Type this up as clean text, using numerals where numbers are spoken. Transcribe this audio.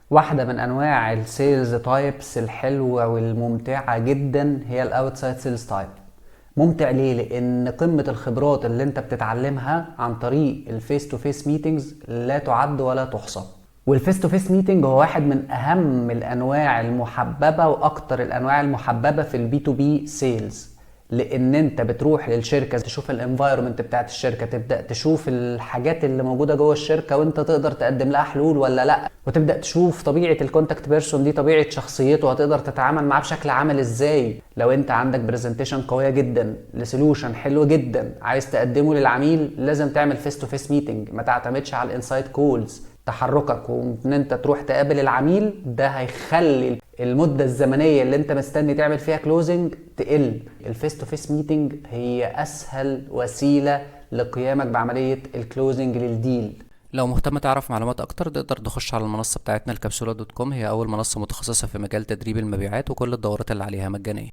واحدة من انواع السيلز تايبس الحلوة والممتعة جدا هي الاوتسايد سيلز تايب. ممتع ليه؟ لان قمة الخبرات اللي انت بتتعلمها عن طريق الفيس تو فيس ميتينجز لا تعد ولا تحصى. والفيس تو فيس ميتنج هو واحد من اهم الانواع المحببة واكتر الانواع المحببة في البي تو بي سيلز، لان انت بتروح للشركه تشوف الانفايرمنت بتاعت الشركه، تبدا تشوف الحاجات اللي موجوده جوه الشركه وانت تقدر تقدم لها حلول ولا لا، وتبدا تشوف طبيعه الكونتاكت بيرسون دي، طبيعه شخصيته، هتقدر تتعامل معاه بشكل عامل ازاي. لو انت عندك برزنتيشن قويه جدا لسولوشن حلو جدا عايز تقدمه للعميل، لازم تعمل فيس تو فيس ميتنج، ما تعتمدش على الانسايد كولز. تحركك وان انت تروح تقابل العميل ده هيخلي المدة الزمنية اللي انت مستني تعمل فيها كلوزنج تقل. الفيس تو فيس ميتنج هي اسهل وسيلة لقيامك بعملية الكلوزنج للديل. لو مهتم تعرف معلومات اكتر تقدر تخش على المنصة بتاعتنا الكبسولة دوت كوم. هي اول منصة متخصصة في مجال تدريب المبيعات، وكل الدورات اللي عليها مجانية.